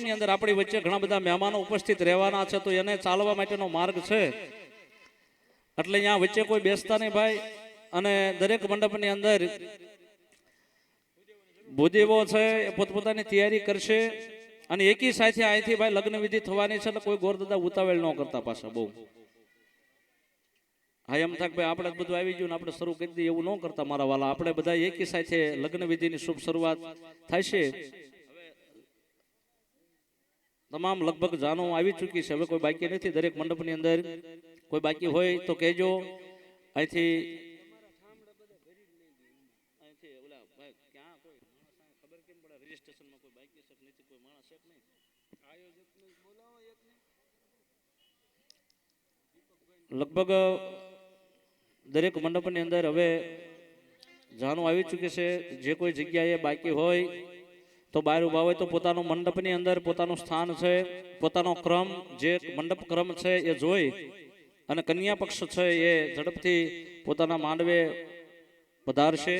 ની અંદર આપણી વચ્ચે ઘણા બધા મહેમાનો ઉપસ્થિત રહેવાના છે, તો એને ચાલવા માટેનો માર્ગ છે, એટલે અહીંયા વચ્ચે કોઈ બેસતા નહીં ભાઈ. અને દરેક મંડપની અંદર ભૂદેવો છે એ પોતપોતાની તૈયારી કરશે અને એકી સાથે અહીંથી ભાઈ લગ્ન વિધિ થવાની છે, એટલે કોઈ ગોરદાદા ઉતાવળ ન કરતા પાછા બહુ. હા એમ થાક ભાઈ આપણે બધું આવી ગયું ને આપણે શરૂ કરી દઈએ એવું ન કરતા મારા વાલા. આપણે બધા એકી સાથે લગ્ન વિધિની શુભ શરૂઆત થાય છે. તમામ લગભગ જાનો આવી ચૂકી છે, હવે કોઈ બાકી નથી. દરેક મંડપની અંદર કોઈ બાકી હોય તો કહેજો. અહીંથી લગભગ દરેક મંડપની અંદર હવે જાનો આવી ચૂકી છે. જે કોઈ જગ્યાએ બાકી હોય તો બહાર ઉભા હોય તો પોતાનું મંડપની અંદર પોતાનું સ્થાન છે, પોતાનો ક્રમ જે મંડપ ક્રમ છે એ જોઈ અને કન્યા પક્ષ છે એ ઝડપથી પોતાના માંડવે પધારશે.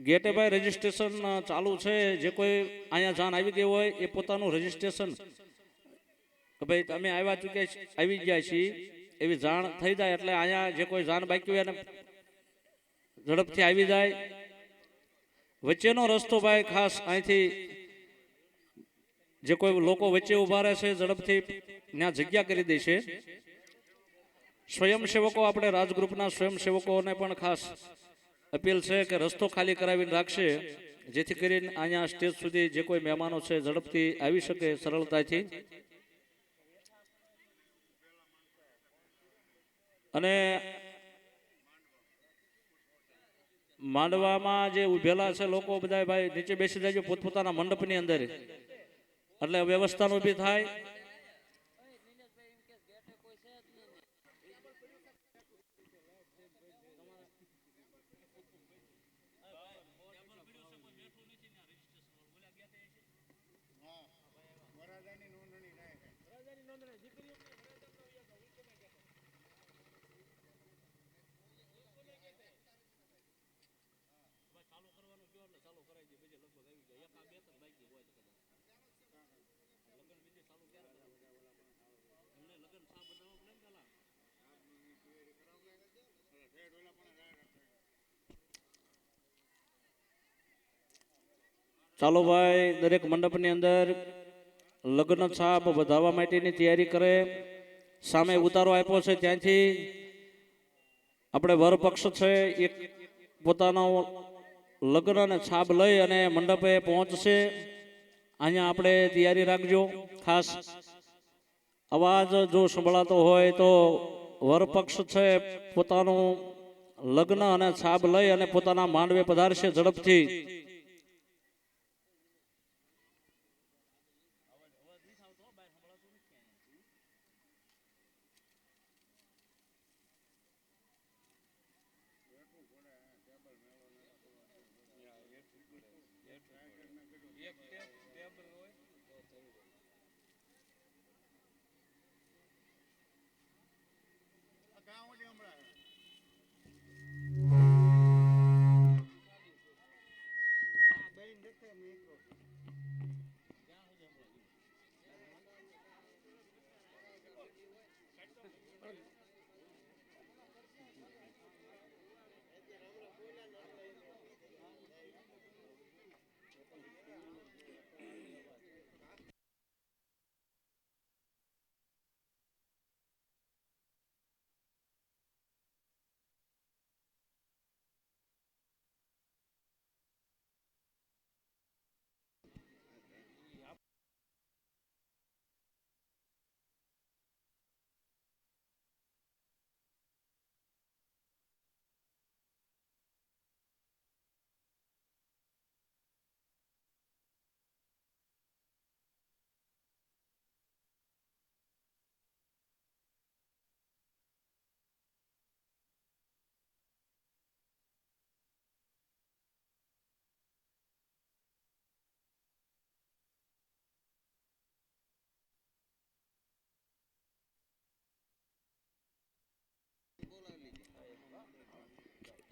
ગેટે ભાઈ રજીસ્ટ્રેશન ચાલુ છે. જે કોઈ અહીંયા જાન આવી ગઈ હોય એ પોતાનું રજીસ્ટ્રેશન કે ભાઈ તમે આવી ગયા છીએ એવી જાણ થઈ જાય, એટલે અહીંયા જે કોઈ જાન બાકી હોય એને ઝડપથી આવી જાય. વચ્ચેનો રસ્તો ભાઈ ખાસ અહીંથી જે કોઈ લોકો વચ્ચે ઉભા રહે છે ઝડપથી ત્યાં જગ્યા કરી દેશે. સ્વયંસેવકો આપણે રાજગ્રુપના સ્વયંસેવકોને પણ ખાસ અપીલ છે કે રસ્તો ખાલી કરાવીને રાખશે, જેથી કરીને અહીંયા સ્ટેજ સુધી જે કોઈ મહેમાનો છે ઝડપથી આવી શકે સરળતાથી. અને માંડવામાં જે ઉભેલા છે લોકો બધા ભાઈ નીચે બેસી જાય પોતપોતાના મંડપની અંદર, એટલે વ્યવસ્થા ઊભી થાય. ચાલો ભાઈ દરેક મંડપની અંદર લગ્ન છાપ વધાવવા માટેની તૈયારી કરે. સામે ઉતારો આપ્યો છે ત્યાંથી આપણે વર પક્ષ છે એક પોતાનો લગ્ન અને છાપ લઈ અને મંડપે પહોંચશે. અહીંયા આપણે તૈયારી રાખજો. ખાસ અવાજ જો સંભળાતો હોય તો વર પક્ષ છે પોતાનું લગ્ન અને છાપ લઈ અને પોતાના માંડવે પધારશે ઝડપથી.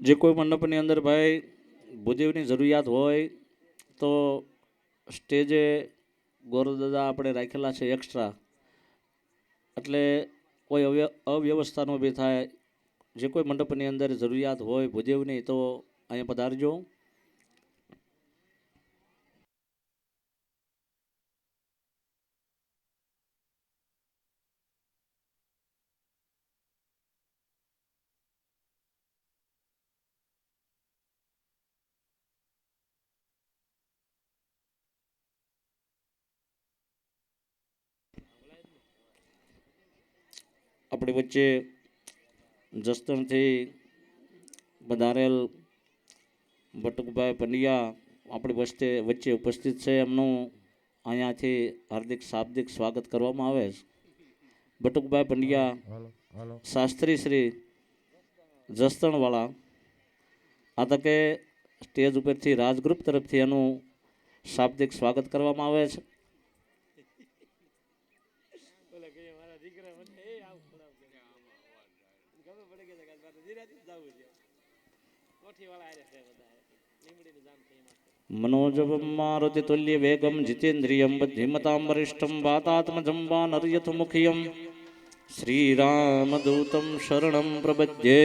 જે કોઈ મંડપની અંદર ભાઈ ભૂદેવની જરૂરિયાત હોય તો સ્ટેજે ગોરદાદા આપણે રાખેલા છે એક્સ્ટ્રા, એટલે કોઈ અવ્યવસ્થા ન ઊભી થાય. જે કોઈ મંડપની અંદર જરૂરિયાત હોય ભૂદેવની તો અહીંયા પધારજો. આપણી વચ્ચે જસદણથી પધારેલ બટુકભાઈ પંડ્યા આપણી વચ્ચે ઉપસ્થિત છે. એમનું અહીંયાથી હાર્દિક શાબ્દિક સ્વાગત કરવામાં આવે છે. બટુકભાઈ પંડ્યા શાસ્ત્રી શ્રી જસદણવાળા આ તકે સ્ટેજ ઉપરથી રાજગ્રુપ તરફથી એનું શાબ્દિક સ્વાગત કરવામાં આવે છે. मनोजवं मारुति तुल्य वेगम जितेन्द्रियं बुद्धिमतां वरिष्ठं वातात्मजं वानरयथमुखियं श्रीरामदूतं शरणं प्रपद्ये.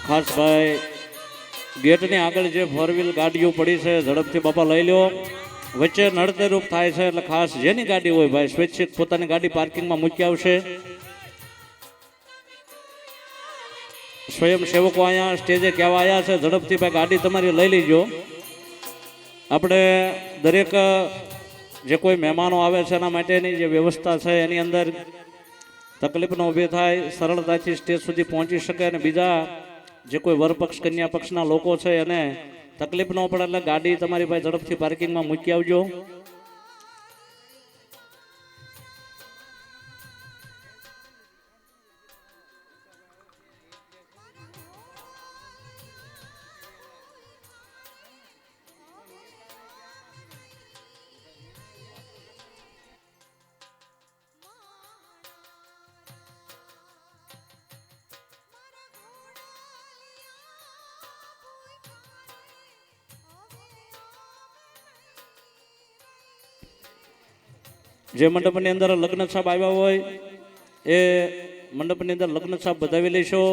ખાસ ભાઈ ગેટની આગળ જે 4 વ્હીલ ગાડીઓ પડી છે ઝડપથી બાપા લઈ લો. વચ્ચે નડતે રૂપ થાય છે એટલે ખાસ જેની ગાડી હોય ભાઈ સ્વૈચ્છિક પોતાની ગાડી પાર્કિંગમાં મૂકી આવશે. સ્વયંસેવકો અહીંયા સ્ટેજે કહેવા આવ્યા છે ઝડપથી ભાઈ ગાડી તમારી લઈ લીજો. આપણે દરેક જે કોઈ મહેમાનો આવે છે એના માટેની જે વ્યવસ્થા છે એની અંદર તકલીફ ન ઊભી થાય, સરળતાથી સ્ટેજ સુધી પહોંચી શકે અને બીજા જે કોઈ વરપક્ષ કન્યા પક્ષના લોકો છે એને તકલીફ ન પડે એટલે ગાડી તમારી ભાઈ ઝડપથી પાર્કિંગમાં મૂકી આવજો. જે મંડપની અંદર લગ્ન છાપ આવ્યા હોય એ મંડપની અંદર લગ્ન છાપ બધાવી લેશો.